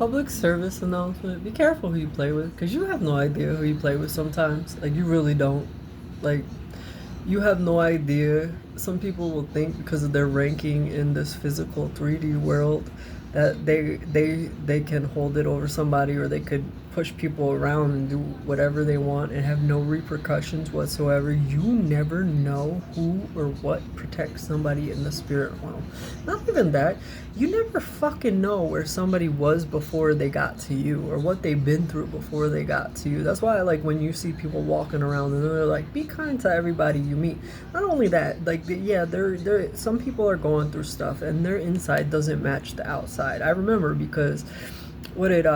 Public service announcement. Be careful who you play with, because you have no idea who you play with sometimes. Like, you really don't. Like, you have no idea. Some people will think because of their ranking in this physical 3D world that they can hold it over somebody, or they could push people around and do whatever they want and have no repercussions whatsoever. You never know who or what protects somebody in the spirit realm. Not even that. You never fucking know where somebody was before they got to you, or what they've been through before they got to you. That's why I like when you see people walking around and they're like, be kind to everybody you meet. Not only that, like, yeah, they're some people are going through stuff and their inside doesn't match the outside. I remember because what it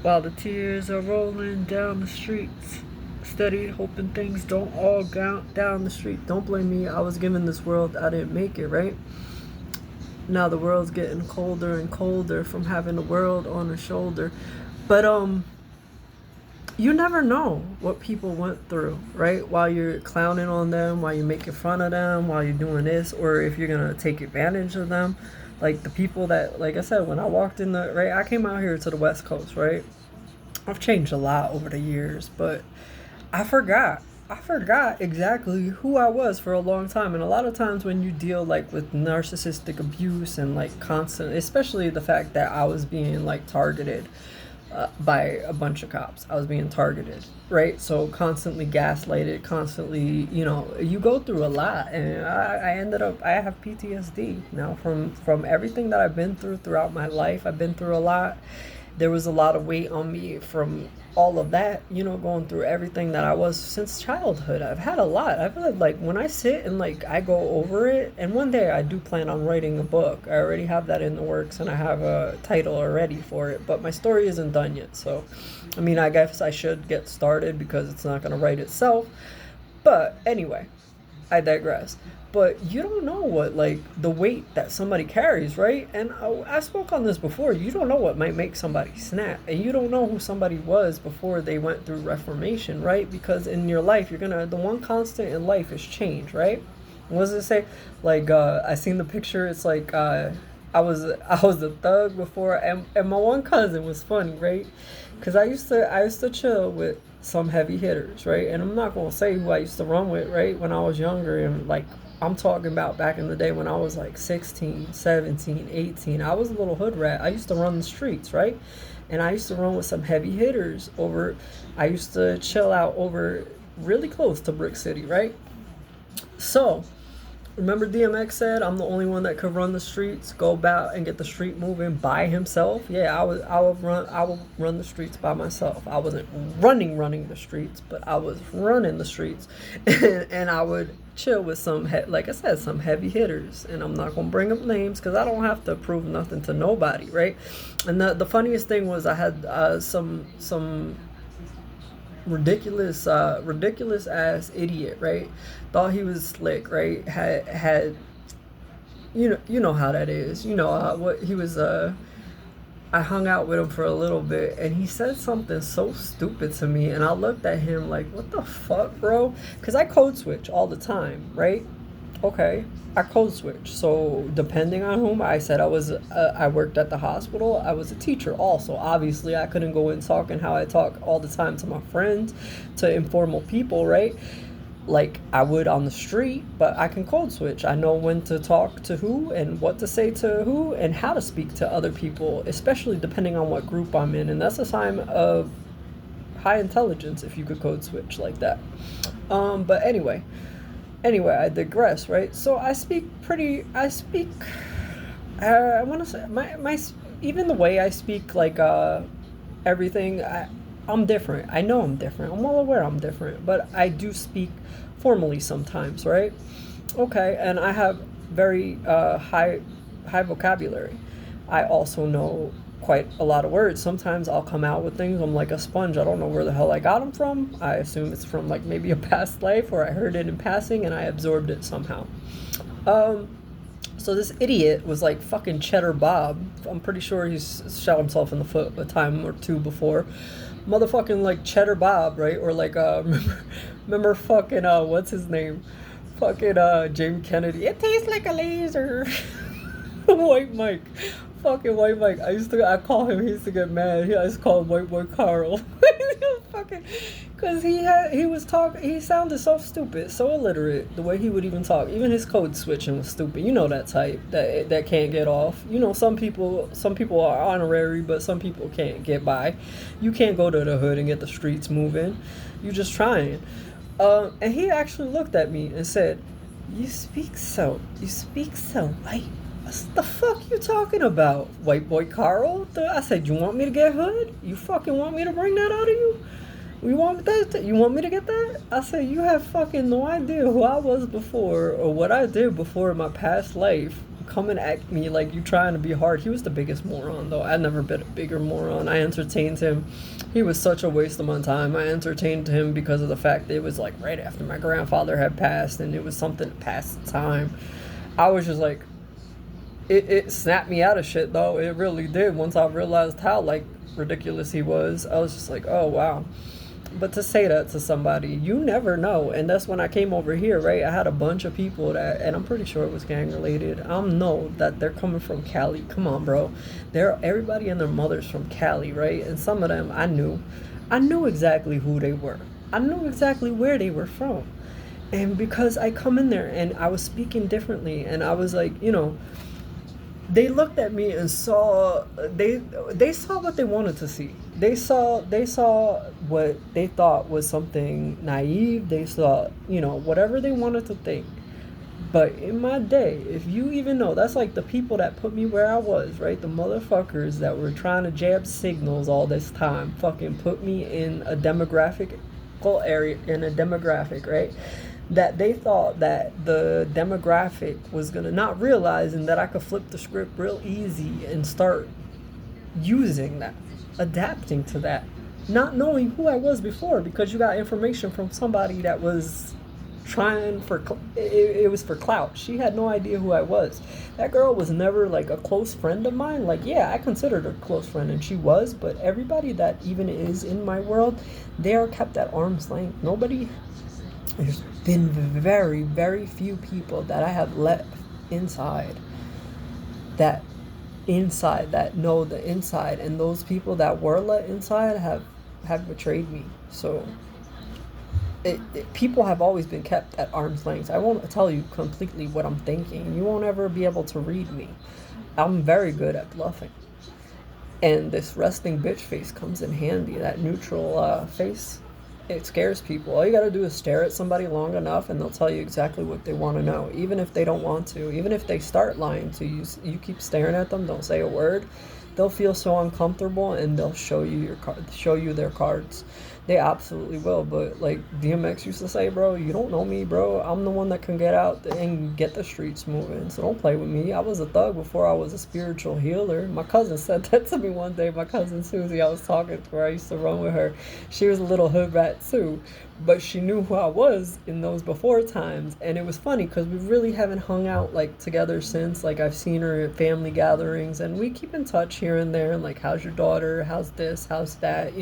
while the tears are rolling down the streets, steady hoping things don't all go down the street. Don't blame me. I was given this world. I didn't make it, right? Now the world's getting colder and colder from having the world on her shoulder. But you never know what people went through, right? While you're clowning on them, while you're making fun of them, while you're doing this, or if you're gonna take advantage of them. Like the people that, like I said, when I walked in the, right, I came out here to the West Coast, right? I've changed a lot over the years, but I forgot. I forgot exactly who I was for a long time. And a lot of times when you deal like with narcissistic abuse and like constant, especially the fact that I was being like targeted by a bunch of cops. I was being targeted, right? So constantly gaslighted, constantly, you go through a lot, and I ended up, I have PTSD now from everything that I've been through throughout my life. I've been through a lot. There was a lot of weight on me from all of that, going through everything that I was since childhood. I've had a lot. I've had, like, when I sit and like I go over it, and one day I do plan on writing a book. I already have that in the works and I have a title already for it, but my story isn't done yet. So, I mean, I guess I should get started because it's not going to write itself. But anyway, I digress. But you don't know what, like, the weight that somebody carries, right? And I spoke on this before. You don't know what might make somebody snap, and you don't know who somebody was before they went through reformation, right? Because in your life, the one constant in life is change, right? What does it say? Like, I seen the picture. It's like, I was a thug before, and my one cousin was funny, right? Because I used to chill with some heavy hitters, right? And I'm not gonna say who I used to run with, right? When I was younger, and like, I'm talking about back in the day when I was like 16, 17, 18. I was a little hood rat. I used to run the streets, right? And I used to run with some heavy hitters over. I used to chill out over really close to Brick City, right? So, remember DMX said, "I'm the only one that could run the streets, go about and get the street moving by himself." Yeah, I would run the streets by myself. I wasn't running the streets, but I was running the streets, and I would chill with some, like I said, some heavy hitters. And I'm not gonna bring up names because I don't have to prove nothing to nobody, right? And the funniest thing was I had some ridiculous ass idiot, right? Thought he was slick, right? Had you know how that is. What he was. I hung out with him for a little bit, and he said something so stupid to me, and I looked at him like, "What the fuck, bro?" Because I code switch all the time, right? Okay, I code switch. So depending on whom, I said I worked at the hospital. I was a teacher also. Obviously, I couldn't go in talking how I talk all the time to my friends, to informal people, right? Like I would on the street, but I can code switch. I know when to talk to who and what to say to who and how to speak to other people, especially depending on what group I'm in. And that's a sign of high intelligence if you could code switch like that. But anyway, I digress, right? So I want to say my even the way I speak, like everything, I'm different. I know I'm different. I'm well aware I'm different, but I do speak formally sometimes, right? Okay, and I have very high vocabulary. I also know quite a lot of words. Sometimes I'll come out with things. I'm like a sponge. I don't know where the hell I got them from. I assume it's from like maybe a past life, or I heard it in passing and I absorbed it somehow. Um, so this idiot was like fucking Cheddar Bob. I'm pretty sure he's shot himself in the foot a time or two before. Motherfucking like Cheddar Bob, right? Or like remember fucking what's his name? Fucking Jamie Kennedy. It tastes like a laser. White Mike. fucking white Mike. I call him. He used to get mad. I used to call him White Boy Carl. Fucking, cause he was talking. He sounded so stupid, so illiterate. The way he would even talk, even his code switching was stupid. You know that type that can't get off. You know some people are honorary, but some people can't get by. You can't go to the hood and get the streets moving. You just trying. And he actually looked at me and said, you speak so white. What the fuck you talking about, white boy Carl? I said, you want me to get hood? You fucking want me to bring that out of you? You want that? You want me to get that? I said, you have fucking no idea who I was before or what I did before in my past life. Coming at me like you trying to be hard. He was the biggest moron though. I'd never been a bigger moron. I entertained him. He was such a waste of my time. I entertained him because of the fact that it was like right after my grandfather had passed and it was something to pass the time. I was just like, it snapped me out of shit though. It really did. Once I realized how like ridiculous he was, I was just like, oh wow. But to say that to somebody, you never know. And that's when I came over here, right? I had a bunch of people that, and I'm pretty sure it was gang related. I know that they're coming from Cali. Come on, bro. Everybody and their mother's from Cali, right? And some of them I knew exactly who they were. I knew exactly where they were from. And because I come in there and I was speaking differently, and I was like, they looked at me and saw they saw what they wanted to see. They saw what they thought was something naive. They saw, whatever they wanted to think. But in my day, if you even know, that's like the people that put me where I was, right? The motherfuckers that were trying to jab signals all this time fucking put me in a demographic area, right? That they thought that the demographic was gonna, not realizing that I could flip the script real easy and start using that, adapting to that, not knowing who I was before, because you got information from somebody that was trying for it was for clout. She had no idea who I was. That girl was never like a close friend of mine. Like, yeah, I considered her a close friend and she was, but everybody that even is in my world, they are kept at arm's length. There's been very, very few people that I have let inside that know the inside, and those people that were let inside have betrayed me. So people have always been kept at arm's length. I won't tell you completely what I'm thinking. You won't ever be able to read me. I'm very good at bluffing. And this resting bitch face comes in handy. That neutral face, it scares people. All you gotta do is stare at somebody long enough and they'll tell you exactly what they want to know, even if they don't want to. Even if they start lying to you, you keep staring at them, don't say a word, they'll feel so uncomfortable and they'll show you their cards. They absolutely will. But like DMX used to say, bro, you don't know me, bro. I'm the one that can get out and get the streets moving. So don't play with me. I was a thug before I was a spiritual healer. My cousin said that to me one day. My cousin Susie, I was talking to her. I used to run with her. She was a little hood rat too, but she knew who I was in those before times. And it was funny because we really haven't hung out like together since. Like I've seen her at family gatherings and we keep in touch here and there. And like, how's your daughter? How's this? How's that?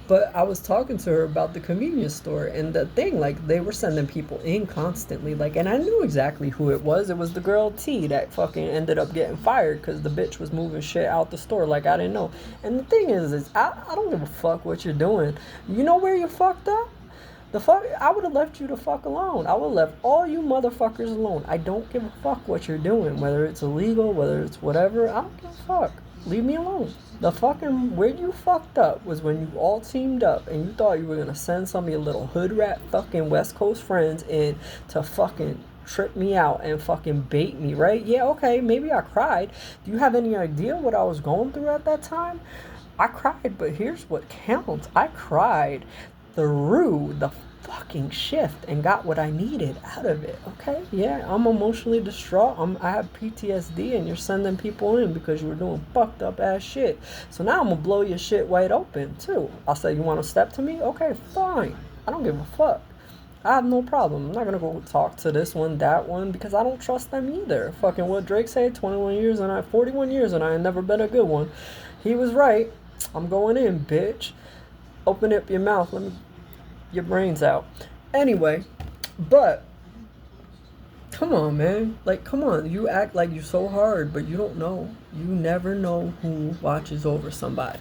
But I was talking to her about the convenience store and the thing, like they were sending people in constantly, like, and I knew exactly who it was. It was the girl T that fucking ended up getting fired because the bitch was moving shit out the store like I didn't know. And the thing is I don't give a fuck what you're doing. You know where you fucked up? I would have left you the fuck alone. I would have left all you motherfuckers alone. I don't give a fuck what you're doing, whether it's illegal, whether it's whatever. I don't give a fuck. Leave me alone. Where you fucked up was when you all teamed up and you thought you were gonna send some of your little hood rat fucking West Coast friends in to fucking trip me out and fucking bait me, right? Yeah, okay, maybe I cried. Do you have any idea what I was going through at that time? I cried, but here's what counts. I cried through the fucking shift and got what I needed out of it. Okay, yeah, I'm emotionally distraught. I have PTSD and you're sending people in because you were doing fucked up ass shit. So now I'm gonna blow your shit wide open too. I'll say, you want to step to me? Okay, fine. I don't give a fuck. I have no problem. I'm not gonna go talk to this one, that one, because I don't trust them either. Fucking what Drake said, 41 years and 41 years and I ain't never been a good one. He was right. I'm going in, bitch. Open up your mouth. Let me your brains out. Anyway, but come on, man. Like, come on. You act like you're so hard, but you don't know. You never know who watches over somebody.